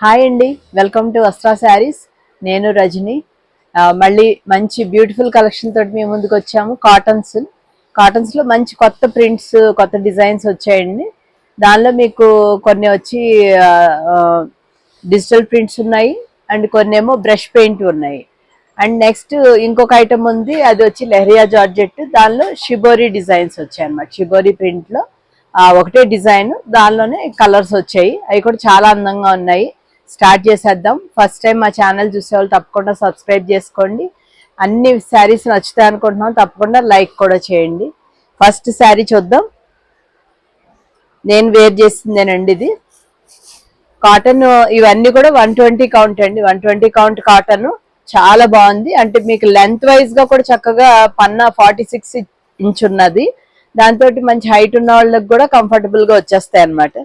Hi అండి, welcome to వస్త్రా saris. నేను రజని. మళ్ళీ మంచి బ్యూటిఫుల్ కలెక్షన్ తోటి మేము ముందుకు వచ్చాము. కాటన్స్లో మంచి కొత్త ప్రింట్స్, కొత్త డిజైన్స్ వచ్చాయండి. దానిలో మీకు కొన్ని వచ్చి డిజిటల్ ప్రింట్స్ ఉన్నాయి అండ్ కొన్ని ఏమో బ్రష్ పెయింట్ ఉన్నాయి. అండ్ నెక్స్ట్ ఇంకొక ఐటమ్ ఉంది, అది వచ్చి లెహరియా జార్జెట్. దానిలో షిబోరి డిజైన్స్ వచ్చాయి అన్నమాట. షిబోరి ప్రింట్లో ఒకటే డిజైన్, దానిలోనే కలర్స్ వచ్చాయి. అవి కూడా చాలా అందంగా ఉన్నాయి. స్టార్ట్ చేసేద్దాం. ఫస్ట్ టైం మా ఛానల్ చూసే వాళ్ళు తప్పకుండా సబ్స్క్రైబ్ చేసుకోండి. అన్ని శారీస్ నచ్చుతాయి అనుకుంటున్నాం, తప్పకుండా లైక్ కూడా చేయండి. ఫస్ట్ శారీ చూద్దాం. నేను వేర్ చేసిందేనండి ఇది. కాటన్ ఇవన్నీ కూడా 120 కౌంట్ అండి. 120 కౌంట్ కాటన్ చాలా బాగుంది. అంటే మీకు లెంత్ వైజ్ గా కూడా చక్కగా పన్నా 46 ఇంచ్ ఉన్నది. దాంతో మంచి హైట్ ఉన్న వాళ్ళకి కూడా కంఫర్టబుల్ గా వచ్చేస్తాయి అన్నమాట.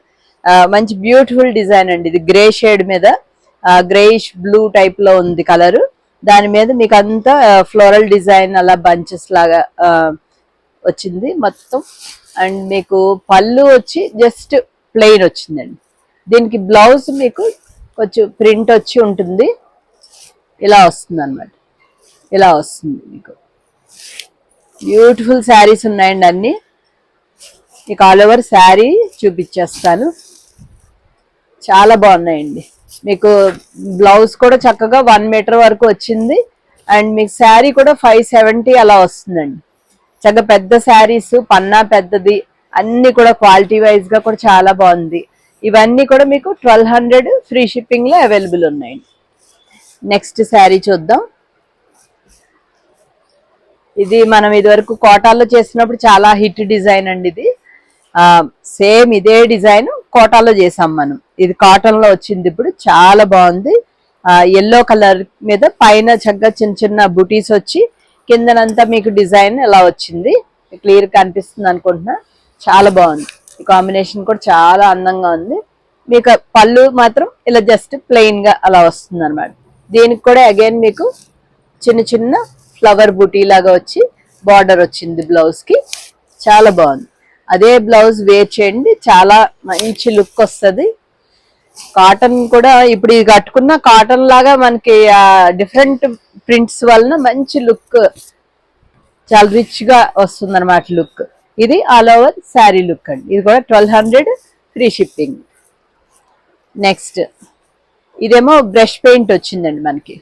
మంచి బ్యూటిఫుల్ డిజైన్ అండి. ఇది గ్రే షేడ్ మీద గ్రేయిష్ బ్లూ టైప్ లో ఉంది కలర్. దాని మీద మీకు అంతా ఫ్లోరల్ డిజైన్ అలా బంచెస్ లాగా వచ్చింది మొత్తం. అండ్ మీకు పళ్ళు వచ్చి జస్ట్ ప్లెయిన్ వచ్చిందండి. దీనికి బ్లౌజ్ మీకు కొంచెం ప్రింట్ వచ్చి ఉంటుంది. ఇలా వస్తుంది అన్నమాట. ఇలా వస్తుంది మీకు. బ్యూటిఫుల్ శారీస్ ఉన్నాయండి అన్ని. మీకు ఆల్ ఓవర్ శారీ చూపించేస్తాను. చాలా బాగున్నాయండి. మీకు బ్లౌజ్ కూడా చక్కగా 1 మీటర్ వరకు వచ్చింది. అండ్ మీకు శారీ కూడా 570 అలా వస్తుందండి. చక్కగా పెద్ద శారీస్, పన్నా పెద్దది, అన్ని కూడా క్వాలిటీ వైజ్ గా కూడా చాలా బాగుంది. ఇవన్నీ కూడా మీకు 1200 ఫ్రీ షిప్పింగ్ లో అవైలబుల్ ఉన్నాయండి. నెక్స్ట్ శారీ చూద్దాం. ఇది మనం ఇదివరకు కోటాలో చేసినప్పుడు చాలా హిట్ డిజైన్ అండి. ఇది సేమ్ ఇదే డిజైన్ కోటాలో చేసాం మనం. ఇది కాటన్ లో వచ్చింది. ఇప్పుడు చాలా బాగుంది. ఎల్లో కలర్ మీద పైన చక్కగా చిన్న చిన్న బుటీస్ వచ్చి కిందనంతా మీకు డిజైన్ ఎలా వచ్చింది. క్లియర్ కనిపిస్తుంది అనుకుంటున్నా. చాలా బాగుంది. ఈ కాంబినేషన్ కూడా చాలా అందంగా ఉంది. మీకు పళ్ళు మాత్రం ఇలా జస్ట్ ప్లెయిన్ గా అలా వస్తుంది అనమాట. దీనికి కూడా అగైన్ మీకు చిన్న చిన్న ఫ్లవర్ బుటీ లాగా వచ్చి బార్డర్ వచ్చింది బ్లౌజ్ కి. చాలా బాగుంది. అదే బ్లౌజ్ వేర్ చేయండి, చాలా మంచి లుక్ వస్తుంది. కాటన్ కూడా ఇప్పుడు ఇది కట్టుకున్న కాటన్ లాగా మనకి డిఫరెంట్ ప్రింట్స్ వలన మంచి లుక్, చాలా రిచ్ గా వస్తుంది అనమాట లుక్. ఇది ఆల్ ఓవర్ శారీ లుక్ అండి. ఇది కూడా 1200 ఫ్రీ షిప్పింగ్. నెక్స్ట్ ఇదేమో బ్రష్ పెయింట్ వచ్చిందండి మనకి.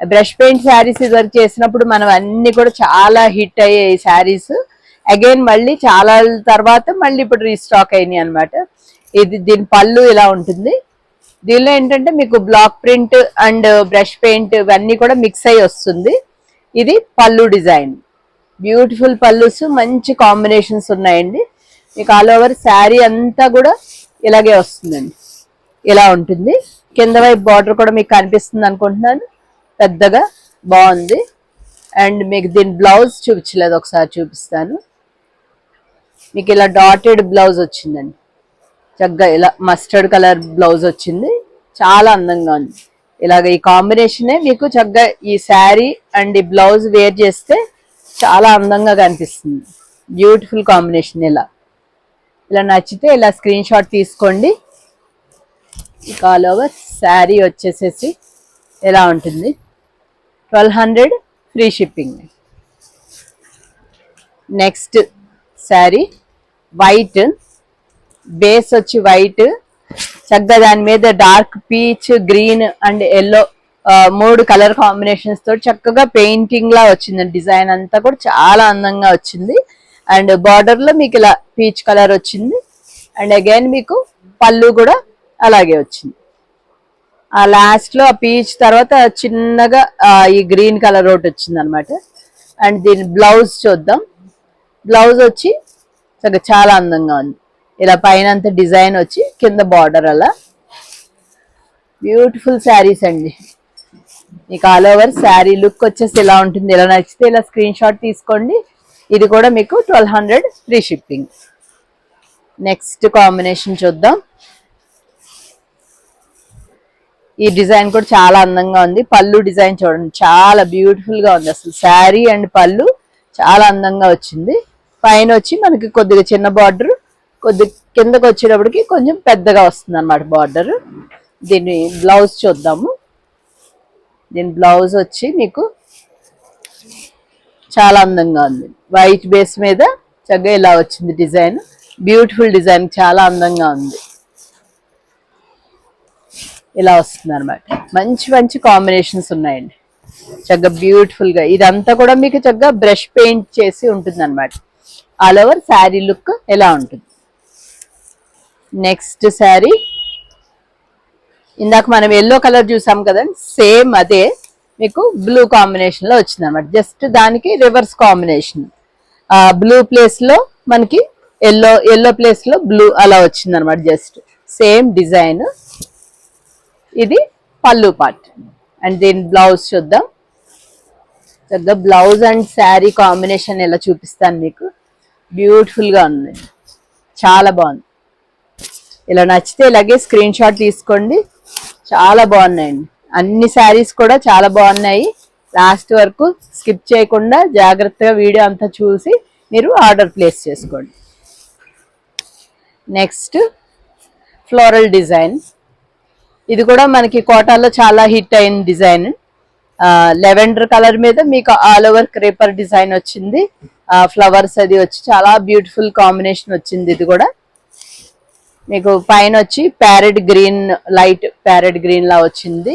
బ్రష్ పెయింట్ శారీస్ ఇదివరకు చేసినప్పుడు మనం అన్ని కూడా చాలా హిట్ అయ్యాయి శారీస్. అగైన్ మళ్ళీ చాలా తర్వాత మళ్ళీ ఇప్పుడు రీస్టాక్ అయినాయి అనమాట. దీని పళ్ళు ఇలా ఉంటుంది. దీనిలో ఏంటంటే మీకు block print and brush paint ఇవన్నీ కూడా మిక్స్ అయ్యి వస్తుంది. ఇది పళ్ళు డిజైన్. బ్యూటిఫుల్ పళ్ళుస్, మంచి కాంబినేషన్స్ ఉన్నాయండి. మీకు ఆల్ ఓవర్ శారీ అంతా కూడా ఇలాగే వస్తుందండి. ఇలా ఉంటుంది. కింద వైపు బార్డర్ కూడా మీకు కనిపిస్తుంది అనుకుంటున్నాను. పెద్దగా బాగుంది. అండ్ మీకు దీని బ్లౌజ్ చూపించలేదు, ఒకసారి చూపిస్తాను. మీకు ఇలా డాటెడ్ బ్లౌజ్ వచ్చిందండి. చక్కగా ఇలా మస్టర్డ్ కలర్ బ్లౌజ్ వచ్చింది. చాలా అందంగా ఉంది. ఇలాగ ఈ కాంబినేషనే మీకు చక్కగా ఈ శారీ అండ్ ఈ బ్లౌజ్ వేర్ చేస్తే చాలా అందంగా కనిపిస్తుంది. Beautiful combination. ఇలా ఇలా నచ్చితే ఇలా స్క్రీన్ షాట్ తీసుకోండి. ఇక ఆల్ ఓవర్ శారీ వచ్చేసేసి ఎలా ఉంటుంది. 1200 free shipping. Next sari white base వచ్చి వైట్, చక్కగా దాని మీద dark peach, green and yellow 3 colour combinations తోటి చక్కగా పెయింటింగ్ లా వచ్చింది. డిజైన్ అంతా కూడా చాలా అందంగా వచ్చింది. అండ్ బార్డర్ లో మీకు ఇలా పీచ్ కలర్ వచ్చింది. అండ్ అగైన్ మీకు పళ్ళు కూడా అలాగే వచ్చింది. ఆ లాస్ట్ లో ఆ పీచ్ తర్వాత చిన్నగా ఈ గ్రీన్ కలర్ ఒకటి వచ్చింది అనమాట. అండ్ దీని బ్లౌజ్ చూద్దాం. బ్లౌజ్ వచ్చి చాలా అందంగా ఉంది. ఇలా పైన అంతా డిజైన్ వచ్చి కింద బార్డర్ అలా. బ్యూటిఫుల్ శారీస్ అండి. మీకు ఆల్ ఓవర్ శారీ లుక్ వచ్చేసి ఇలా ఉంటుంది. ఇలా నచ్చితే ఇలా స్క్రీన్ షాట్ తీసుకోండి. ఇది కూడా మీకు 1200 ఫ్రీ షిప్పింగ్. నెక్స్ట్ కాంబినేషన్ చూద్దాం. ఈ డిజైన్ కూడా చాలా అందంగా ఉంది. పళ్ళు డిజైన్ చూడండి, చాలా బ్యూటిఫుల్ గా ఉంది. అసలు శారీ అండ్ పళ్ళు చాలా అందంగా వచ్చింది. పైన వచ్చి మనకి కొద్దిగా చిన్న బార్డర్, కొద్ది కిందకి వచ్చేటప్పటికి కొంచెం పెద్దగా వస్తుంది అన్నమాట బార్డర్. దీని బ్లౌజ్ చూద్దాము. దీని బ్లౌజ్ వచ్చి మీకు చాలా అందంగా ఉంది. వైట్ బేస్ మీద చక్కగా ఇలా వచ్చింది డిజైన్. బ్యూటిఫుల్ డిజైన్, చాలా అందంగా ఉంది. ఇలా వస్తుంది అనమాట. మంచి మంచి కాంబినేషన్స్ ఉన్నాయండి. చక్కగా బ్యూటిఫుల్ గా ఇదంతా కూడా మీకు చక్కగా బ్రష్ పెయింట్ చేసి ఉంటుంది అనమాట. ఆల్ ఓవర్ శారీ లుక్ ఎలా ఉంటుంది. నెక్స్ట్ శారీ ఇందాక మనం ఎల్లో కలర్ చూసాం కదండి, సేమ్ అదే మీకు బ్లూ కాంబినేషన్ లో వచ్చింది అనమాట. జస్ట్ దానికి రివర్స్ కాంబినేషన్. బ్లూ ప్లేస్ లో మనకి ఎల్లో ప్లేస్ లో బ్లూ అలా వచ్చింది అనమాట. Just same design. ఇది పళ్ళు పార్ట్. అండ్ దీని బ్లౌజ్ చూద్దాం. చక్కగా బ్లౌజ్ అండ్ శారీ కాంబినేషన్ ఎలా చూపిస్తాను మీకు. బ్యూటిఫుల్ గా ఉంది, చాలా బాగుంది. ఇలా నచ్చితే ఇలాగే స్క్రీన్ షాట్ తీసుకోండి. చాలా బాగున్నాయండి. అన్ని శారీస్ కూడా చాలా బాగున్నాయి. లాస్ట్ వరకు స్కిప్ చేయకుండా జాగ్రత్తగా వీడియో అంతా చూసి మీరు ఆర్డర్ ప్లేస్ చేసుకోండి. Next floral design. ఇది కూడా మనకి కోటాలో చాలా హిట్ అయిన డిజైన్. లెవెండర్ కలర్ మీద మీకు ఆల్ ఓవర్ క్రేపర్ డిజైన్ వచ్చింది. ఫ్లవర్స్ అది వచ్చి చాలా బ్యూటిఫుల్ కాంబినేషన్ వచ్చింది. ఇది కూడా మీకు పైన వచ్చి parrot green, light parrot green లా వచ్చింది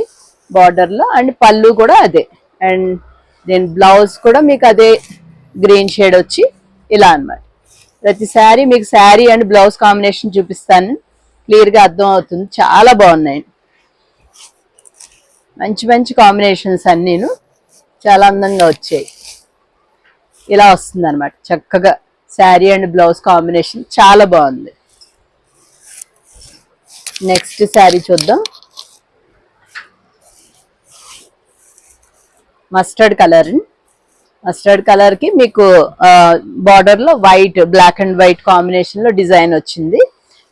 బార్డర్ లో. అండ్ పళ్ళు కూడా అదే. అండ్ దీని బ్లౌజ్ కూడా మీకు అదే గ్రీన్ షేడ్ వచ్చి ఇలా అన్నమాట. ప్రతి శారీ మీకు శారీ అండ్ బ్లౌజ్ కాంబినేషన్ చూపిస్తాను, క్లియర్ గా అర్థం అవుతుంది. చాలా బాగున్నాయి, మంచి మంచి కాంబినేషన్స్ అన్నీను చాలా అందంగా వచ్చాయి. ఇలా వస్తుంది అనమాట. చక్కగా శారీ అండ్ బ్లౌజ్ కాంబినేషన్ చాలా బాగుంది. నెక్స్ట్ శారీ చూద్దాం. Mustard colour. మస్టర్డ్ కలర్ కి మీకు బార్డర్ లో white, black and white combination లో డిజైన్ వచ్చింది.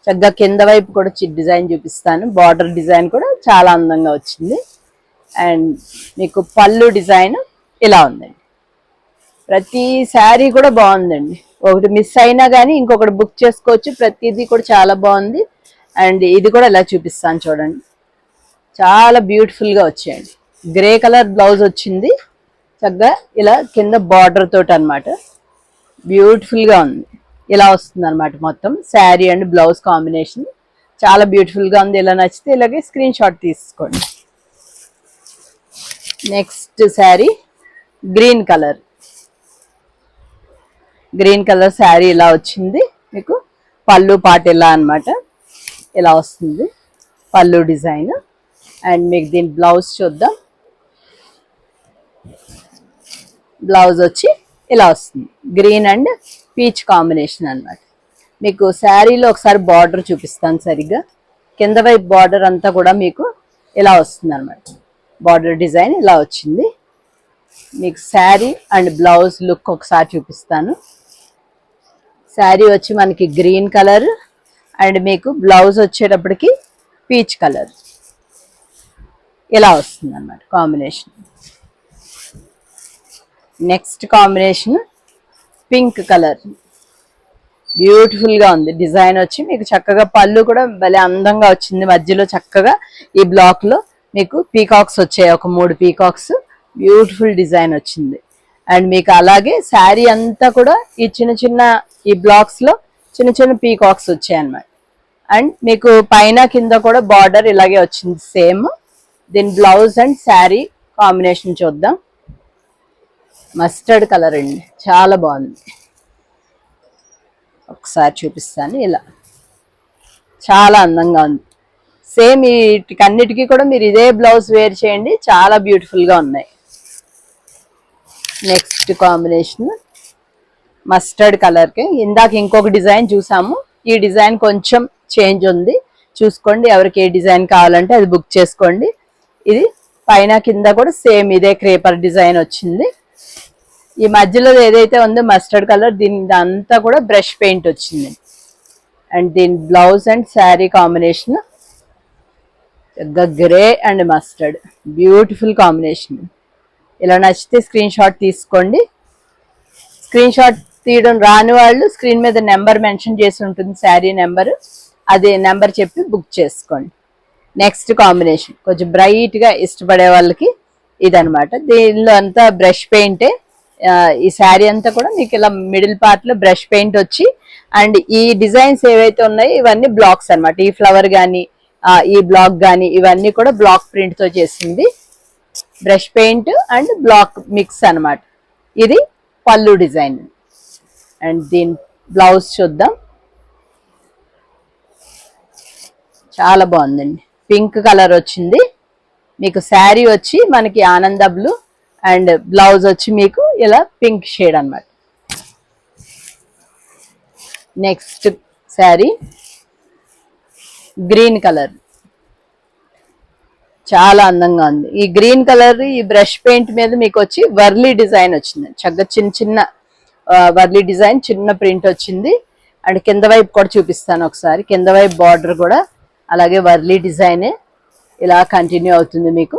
చక్కగా కింద వైపు కూడా డిజైన్ చూపిస్తాను. బార్డర్ డిజైన్ కూడా చాలా అందంగా వచ్చింది. అండ్ మీకు పళ్ళు డిజైన్ ఇలా ఉందండి. ప్రతి శారీ కూడా బాగుందండి. ఒకటి మిస్ అయినా కానీ ఇంకొకటి బుక్ చేసుకోవచ్చు. ప్రతిదీ కూడా చాలా బాగుంది. అండ్ ఇది కూడా ఇలా చూపిస్తాను చూడండి. చాలా బ్యూటిఫుల్ గా వచ్చాయండి. గ్రే కలర్ బ్లౌజ్ వచ్చింది. చక్కగా ఇలా కింద బార్డర్ తోటి అనమాట. బ్యూటిఫుల్ గా ఉంది. ఇలా వస్తుంది అనమాట మొత్తం శారీ అండ్ బ్లౌజ్ కాంబినేషన్. చాలా బ్యూటిఫుల్ గా ఉంది. ఇలా నచ్చితే ఇలాగే స్క్రీన్ షాట్ తీసుకోండి. Next sari green colour. Green colour sari ఇలా వచ్చింది. మీకు పళ్ళు పాట ఇలా అనమాట. ఇలా వస్తుంది పళ్ళు డిజైన్. అండ్ మీకు దీని బ్లౌజ్ చూద్దాం. బ్లౌజ్ వచ్చి ఇలా వస్తుంది. గ్రీన్ అండ్ పీచ్ కాంబినేషన్ అన్నమాట. మీకు శారీలో ఒకసారి బార్డర్ చూపిస్తాను సరిగ్గా. కింద వైపు బార్డర్ అంతా కూడా మీకు ఇలా వస్తుంది అనమాట. బార్డర్ డిజైన్ ఇలా వచ్చింది. మీకు శారీ అండ్ బ్లౌజ్ లుక్ ఒకసారి చూపిస్తాను. శారీ వచ్చి మనకి గ్రీన్ కలర్ అండ్ మీకు బ్లౌజ్ వచ్చేటప్పటికి పీచ్ కలర్ ఇలా వస్తుంది అన్నమాట combination. Next combination pink colour. Beautiful గా ఉంది. డిజైన్ వచ్చి మీకు చక్కగా పళ్ళు కూడా భలే అందంగా వచ్చింది. మధ్యలో చక్కగా ఈ బ్లాక్ లో మీకు పీకాక్స్ వచ్చాయి. ఒక 3 పీకాక్స్. బ్యూటిఫుల్ డిజైన్ వచ్చింది. అండ్ మీకు అలాగే శారీ అంతా కూడా ఈ చిన్న చిన్న ఈ బ్లాక్స్ లో చిన్న చిన్న పీకాక్స్ వచ్చాయి అన్నమాట. అండ్ మీకు పైన కింద కూడా బార్డర్ ఇలాగే వచ్చింది సేమ్. దీని బ్లౌజ్ అండ్ శారీ కాంబినేషన్ చూద్దాం. మస్టర్డ్ కలర్ అండి, చాలా బాగుంది. ఒకసారి చూపిస్తాను. ఇలా చాలా అందంగా ఉంది. సేమ్ వీటికన్నిటికీ కూడా మీరు ఇదే బ్లౌజ్ వేర్ చేయండి, చాలా బ్యూటిఫుల్ గా ఉన్నాయి. నెక్స్ట్ కాంబినేషన్ మస్టర్డ్ కలర్ కి ఇందాక ఇంకొక డిజైన్ చూసాము. ఈ డిజైన్ కొంచెం చేంజ్ ఉంది, చూసుకోండి. ఎవరికి ఏ డిజైన్ కావాలంటే అది బుక్ చేసుకోండి. ఇది పైన కింద కూడా సేమ్ ఇదే క్రేపర్ డిజైన్ వచ్చింది. ఈ మధ్యలో ఏదైతే ఉందో మస్టర్డ్ కలర్, దీని అంతా కూడా బ్రష్ పెయింట్ వచ్చింది. అండ్ దీని blouse and sari combination grey and mustard, beautiful combination. ఇలా నచ్చితే స్క్రీన్ షాట్ తీసుకోండి. స్క్రీన్ షాట్ తీయడం రాని వాళ్ళు స్క్రీన్ మీద నెంబర్ మెన్షన్ చేసి ఉంటుంది, శారీ నెంబర్. అదే నెంబర్ చెప్పి బుక్ చేసుకోండి. నెక్స్ట్ కాంబినేషన్ కొంచెం బ్రైట్ గా ఇష్టపడే వాళ్ళకి ఇదనమాట. దీనిలో అంతా బ్రష్ పెయింటే. ఈ శారీ అంతా కూడా మీకు ఇలా మిడిల్ పార్ట్ లో బ్రష్ పెయింట్ వచ్చి, అండ్ ఈ డిజైన్స్ ఏవైతే ఉన్నాయో ఇవన్నీ బ్లాక్స్ అన్నమాట. ఈ ఫ్లవర్ గానీ ఈ బ్లాక్ గానీ ఇవన్నీ కూడా బ్లాక్ ప్రింట్ తో చేసింది. Brush paint and block mix అన్నమాట. ఇది పళ్ళు డిజైన్. అండ్ దీని బ్లౌజ్ చూద్దాం. చాలా బాగుందండి, పింక్ కలర్ వచ్చింది మీకు. శారీ వచ్చి మనకి ఆనంద బ్లూ అండ్ బ్లౌజ్ వచ్చి మీకు ఇలా పింక్ షేడ్ అన్నమాట. నెక్స్ట్ శారీ గ్రీన్ కలర్, చాలా అందంగా ఉంది. ఈ గ్రీన్ కలర్ ఈ బ్రష్ పెయింట్ మీద మీకు వచ్చి వర్లీ డిజైన్ వచ్చింది. చక్కగా చిన్న చిన్న వర్లీ డిజైన్, చిన్న ప్రింట్ వచ్చింది. అండ్ కింద వైపు కూడా చూపిస్తాను ఒకసారి. కింద వైపు బార్డర్ కూడా అలాగే వర్లీ డిజైనే ఇలా కంటిన్యూ అవుతుంది మీకు.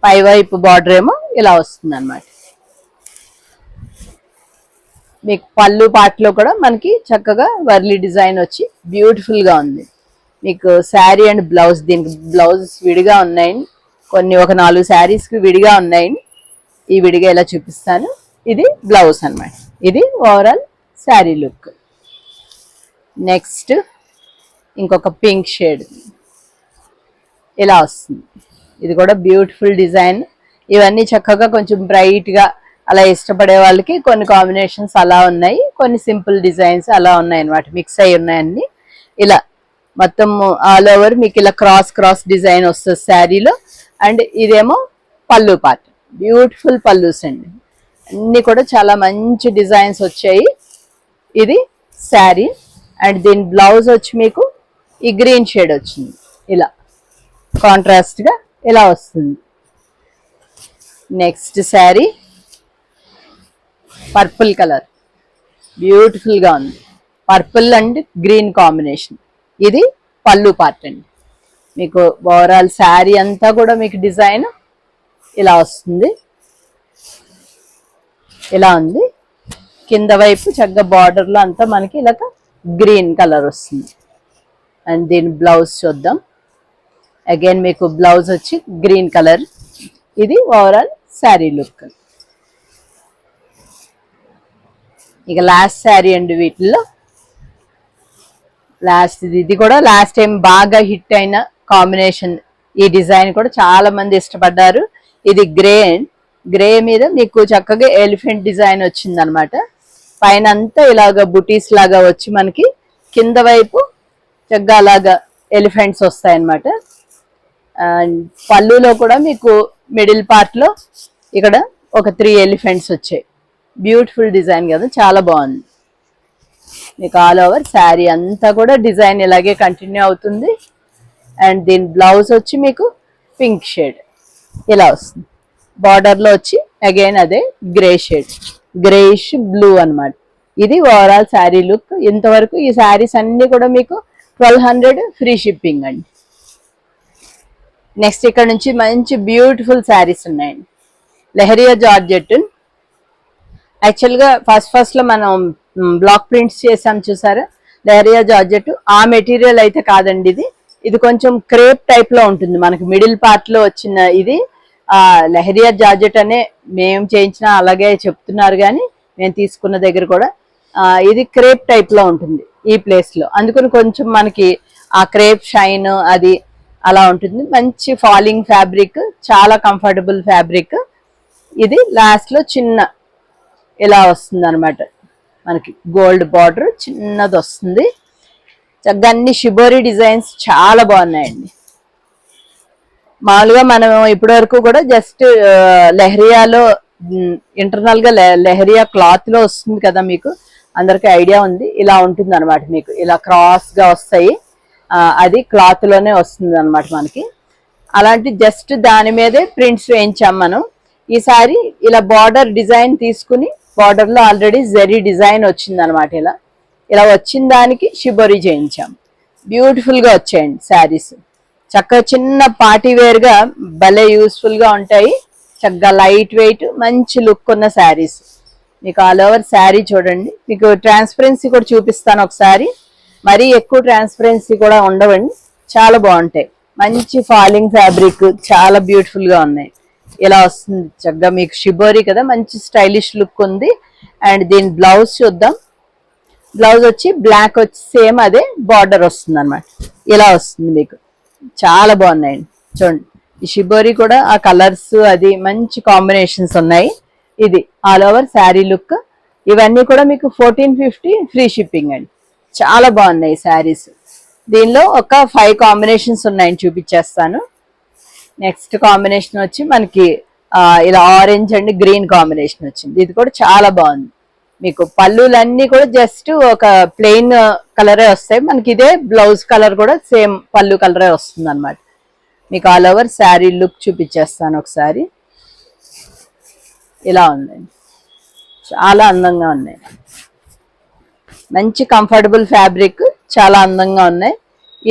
పై వైపు బార్డర్ ఏమో ఇలా వస్తుంది అన్నమాట. మీకు పళ్ళు పాటలో కూడా మనకి చక్కగా వర్లీ డిజైన్ వచ్చి బ్యూటిఫుల్ గా ఉంది. మీకు శారీ అండ్ బ్లౌజ్, దీనికి బ్లౌజ్ విడిగా ఉన్నాయండి. కొన్ని ఒక 4 శారీస్ కి విడిగా ఉన్నాయండి. ఈ విడిగా ఇలా చూపిస్తాను. ఇది బ్లౌజ్ అన్నమాట. ఇది ఓవరాల్ శారీ లుక్. నెక్స్ట్ ఇంకొక పింక్ షేడ్ ఇలా వస్తుంది. ఇది కూడా బ్యూటిఫుల్ డిజైన్. ఇవన్నీ చక్కగా కొంచెం బ్రైట్ గా అలా ఇష్టపడే వాళ్ళకి కొన్ని కాంబినేషన్స్ అలా ఉన్నాయి, కొన్ని సింపుల్ డిజైన్స్ అలా ఉన్నాయి అన్నమాట. మిక్స్ అయి ఉన్నాయన్ని. ఇలా మొత్తం ఆల్ ఓవర్ మీకు ఇలా క్రాస్ క్రాస్ డిజైన్ వస్తుంది శారీలో. అండ్ ఇదేమో పళ్ళు పార్ట్, బ్యూటిఫుల్ పళ్ళుస్ అండి. అన్ని కూడా చాలా మంచి డిజైన్స్ వచ్చాయి. ఇది శారీ. అండ్ దీని బ్లౌజ్ వచ్చి మీకు ఈ గ్రీన్ షేడ్ వచ్చింది. ఇలా కాంట్రాస్ట్ గా ఇలా వస్తుంది. Next sari purple colour, beautiful గా ఉంది. Purple and green combination. ఇది పళ్ళు పార్ట్ అండి. మీకు ఓవరాల్ శారీ అంతా కూడా మీకు డిజైన్ ఇలా వస్తుంది. ఇలా ఉంది. కింద వైపు చక్కగా బార్డర్ లో అంతా మనకి ఇలా గ్రీన్ కలర్ వస్తుంది. అండ్ దీని బ్లౌజ్ చూద్దాం. అగైన్ మీకు బ్లౌజ్ వచ్చి గ్రీన్ కలర్. ఇది ఓవరాల్ శారీ లుక్. ఇక లాస్ట్ శారీ అండి వీటిల్లో. లాస్ట్ ఇది కూడా లాస్ట్ టైం బాగా హిట్ అయిన కాంబినేషన్. ఈ డిజైన్ కూడా చాలా మంది ఇష్టపడ్డారు. ఇది గ్రే మీద మీకు చక్కగా ఎలిఫెంట్ డిజైన్ వచ్చింది అనమాట. పైన అంతా ఇలాగా బుటీస్ లాగా వచ్చి మనకి కింద వైపు చక్కగా అలాగా ఎలిఫెంట్స్ వస్తాయన్నమాట. అండ్ పళ్ళులో కూడా మీకు మిడిల్ పార్ట్ లో ఇక్కడ ఒక 3 ఎలిఫెంట్స్ వచ్చాయి. బ్యూటిఫుల్ డిజైన్ కదా, చాలా బాగుంది. మీకు ఆల్ ఓవర్ శారీ అంతా కూడా డిజైన్ ఇలాగే కంటిన్యూ అవుతుంది. అండ్ దీని బ్లౌజ్ వచ్చి మీకు పింక్ షేడ్ ఇలా వస్తుంది. బార్డర్ లో వచ్చి అగైన్ అదే గ్రే షేడ్, గ్రేష్ బ్లూ అన్నమాట. ఇది ఓవరాల్ శారీ లుక్. ఇంతవరకు ఈ శారీస్ అన్ని కూడా మీకు 1200 ఫ్రీ షిప్పింగ్ అండి. నెక్స్ట్ ఇక్కడ నుంచి మంచి బ్యూటిఫుల్ శారీస్ ఉన్నాయండి. లెహరియా జార్జెట్. యాక్చువల్ గా ఫస్ట్ లో మనం బ్లాక్ ప్రింట్స్ చేసాం చూసారా, లెహరియా జార్జెట్. ఆ మెటీరియల్ అయితే కాదండి ఇది. ఇది కొంచెం క్రేప్ టైప్ లో ఉంటుంది. మనకి మిడిల్ పార్ట్ లో వచ్చిన ఇది లెహరియా జార్జెట్ అనే మేము చేయించిన అలాగే చెప్తున్నారు, కానీ మేము తీసుకున్న దగ్గర కూడా ఇది క్రేప్ టైప్ లో ఉంటుంది ఈ ప్లేస్ లో. అందుకని కొంచెం మనకి ఆ క్రేప్ షైన్ అది అలా ఉంటుంది. మంచి ఫాలింగ్ ఫ్యాబ్రిక్, చాలా కంఫర్టబుల్ ఫ్యాబ్రిక్. ఇది లాస్ట్ లో చిన్న ఇలా వస్తుంది అనమాట. మనకి గోల్డ్ బార్డర్ చిన్నది వస్తుంది. చక్కగా అన్ని షిబోరి డిజైన్స్ చాలా బాగున్నాయండి. మామూలుగా మనం ఇప్పటి వరకు కూడా జస్ట్ లెహరియాలో ఇంటర్నల్ గా లెహరియా క్లాత్ లో వస్తుంది కదా, మీకు అందరికి ఐడియా ఉంది. ఇలా ఉంటుంది అనమాట. మీకు ఇలా క్రాస్ గా వస్తాయి. అది క్లాత్ లోనే వస్తుంది అనమాట మనకి. అలాంటి జస్ట్ దాని మీదే ప్రింట్స్ వేయించాం మనం. ఈసారి ఇలా బార్డర్ డిజైన్ తీసుకుని బార్డర్ లో ఆల్రెడీ జరీ డిజైన్ వచ్చింది అనమాట. ఇలా వచ్చిన దానికి షిబోరి చేయించాం. బ్యూటిఫుల్ గా వచ్చాయండి శారీస్. చక్కగా చిన్న పార్టీ వేర్ గా భలే యూస్ఫుల్ గా ఉంటాయి. చక్కగా లైట్ వెయిట్ మంచి లుక్ ఉన్న శారీస్. మీకు ఆల్ ఓవర్ శారీ చూడండి. మీకు ట్రాన్స్పరెన్సీ కూడా చూపిస్తాను ఒకసారి. మరీ ఎక్కువ ట్రాన్స్పరెన్సీ కూడా ఉండవండి. చాలా బాగుంటాయి. మంచి ఫాలింగ్ ఫ్యాబ్రిక్, చాలా బ్యూటిఫుల్ గా ఉన్నాయి. ఇలా వస్తుంది చక్కగా మీకు షిబోరి కదా, మంచి స్టైలిష్ లుక్ ఉంది. అండ్ దీని బ్లౌజ్ చూద్దాం. బ్లౌజ్ వచ్చి బ్లాక్ వచ్చి సేమ్ అదే బార్డర్ వస్తుంది అనమాట. ఇలా వస్తుంది మీకు, చాలా బాగున్నాయండి. చూడండి ఈ షిబోరి కూడా ఆ కలర్స్ అది మంచి కాంబినేషన్స్ ఉన్నాయి. ఇది ఆల్ ఓవర్ శారీ లుక్. ఇవన్నీ కూడా మీకు 1450 ఫ్రీ షిప్పింగ్ అండి. చాలా బాగున్నాయి శారీస్. దీనిలో ఒక 5 కాంబినేషన్స్ ఉన్నాయని చూపించేస్తాను. నెక్స్ట్ కాంబినేషన్ వచ్చి మనకి ఇలా ఆరెంజ్ అండ్ గ్రీన్ కాంబినేషన్ వచ్చింది. ఇది కూడా చాలా బాగుంది. మీకు పళ్ళులన్నీ కూడా జస్ట్ ఒక ప్లెయిన్ కలరే వస్తాయి. మనకి ఇదే బ్లౌజ్ కలర్ కూడా సేమ్ పళ్ళు కలరే వస్తుంది అనమాట. మీకు ఆల్ ఓవర్ శారీ లుక్ చూపించేస్తాను ఒకసారి. ఇలా ఉందండి, చాలా అందంగా ఉన్నాయి. మంచి కంఫర్టబుల్ ఫ్యాబ్రిక్, చాలా అందంగా ఉన్నాయి.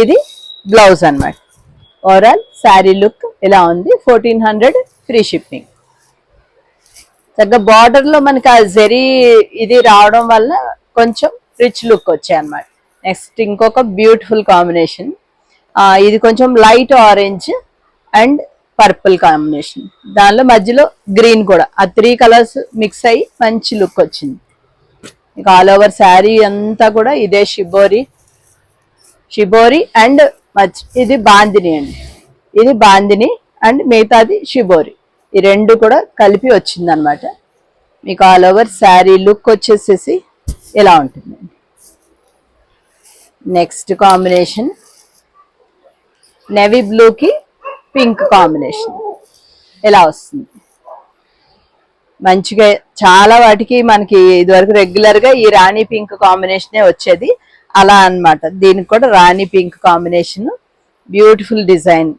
ఇది బ్లౌజ్ అన్నమాట. ఓవరాల్ శారీ లుక్ ఇలా ఉంది. 1400 ఫ్రీ షిప్పింగ్. చక్కగా బార్డర్ లో మనకి ఆ జెరీ ఇది రావడం వల్ల కొంచెం రిచ్ లుక్ వచ్చాయి అన్నమాట. నెక్స్ట్ ఇంకొక బ్యూటిఫుల్ కాంబినేషన్. ఇది కొంచెం light orange and purple combination, దానిలో మధ్యలో గ్రీన్ కూడా, ఆ 3 కలర్స్ మిక్స్ అయ్యి మంచి లుక్ వచ్చింది. ఇక ఆల్ ఓవర్ శారీ అంతా కూడా ఇదే షిబోరి అండ్ ఇది బాందిని అండి. ఇది బాందిని అండ్ మిగతాది షిబోరి. ఈ రెండు కూడా కలిపి వచ్చింది అనమాట. మీకు ఆల్ ఓవర్ శారీ లుక్ వచ్చేసేసి ఇలా ఉంటుందండి. నెక్స్ట్ కాంబినేషన్ నేవీ బ్లూకి పింక్ కాంబినేషన్ ఇలా వస్తుంది. మంచిగా చాలా వాటికి మనకి ఇదివరకు రెగ్యులర్ గా ఈ రాణి పింక్ కాంబినేషనే వచ్చేది, అలా అన్నమాట. దీనికి కూడా రాణి పింక్ కాంబినేషన్, బ్యూటిఫుల్ డిజైన్.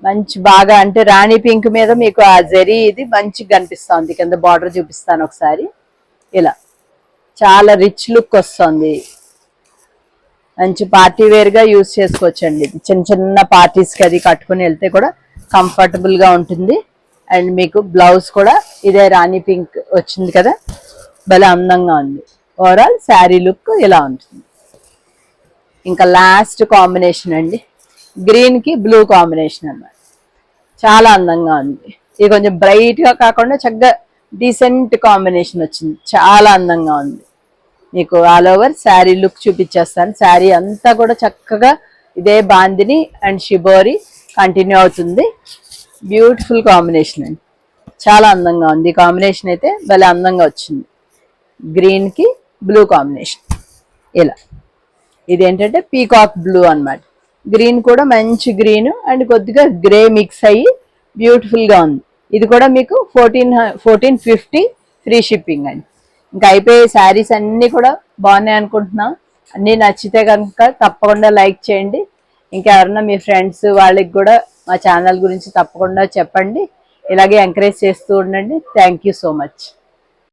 మంచి బాగా అంటే రాణి పింక్ మీద మీకు ఆ జరీ ఇది మంచిగా కనిపిస్తుంది. కింద బార్డర్ చూపిస్తాను ఒకసారి. ఇలా చాలా రిచ్ లుక్ వస్తుంది. మంచి పార్టీ వేర్ గా యూజ్ చేసుకోవచ్చండి. ఇది చిన్న చిన్న పార్టీస్ కి అది కట్టుకుని వెళ్తే కూడా కంఫర్టబుల్ గా ఉంటుంది. అండ్ మీకు బ్లౌజ్ కూడా ఇదే రాణి పింక్ వచ్చింది కదా, భలే అందంగా ఉంది. ఓవరాల్ శారీ లుక్ ఇలా ఉంటుంది. ఇంకా లాస్ట్ కాంబినేషన్ అండి, గ్రీన్ కి బ్లూ కాంబినేషన్ అన్నమాట. చాలా అందంగా ఉంది. ఇది కొంచెం బ్రైట్ గా కాకుండా చక్కగా డీసెంట్ కాంబినేషన్ వచ్చింది, చాలా అందంగా ఉంది. మీకు ఆల్ ఓవర్ శారీ లుక్ చూపించేస్తాను. శారీ అంతా కూడా చక్కగా ఇదే బాందిని అండ్ షిబోరి కంటిన్యూ అవుతుంది. బ్యూటిఫుల్ కాంబినేషన్ అండి, చాలా అందంగా ఉంది. ఈ కాంబినేషన్ అయితే భలే అందంగా వచ్చింది. గ్రీన్ కి బ్లూ కాంబినేషన్ ఇలా. ఇది ఏంటంటే పీకాక్ బ్లూ అన్నమాట. గ్రీన్ కూడా మంచి గ్రీన్ అండ్ కొద్దిగా గ్రే మిక్స్ అయ్యి బ్యూటిఫుల్ గా ఉంది. ఇది కూడా మీకు 1450 ఫ్రీ షిప్పింగ్ అండి. ఇంకా అయిపోయే శారీస్ అన్ని కూడా బాగున్నాయి అనుకుంటున్నాం. అన్నీ నచ్చితే కనుక తప్పకుండా లైక్ చేయండి. ఇంకా ఎవరన్నా మీ ఫ్రెండ్స్ వాళ్ళకి కూడా మా ఛానల్ గురించి తప్పకుండా చెప్పండి. ఇలాగే ఎంకరేజ్ చేస్తూ ఉండండి. Thank you so much.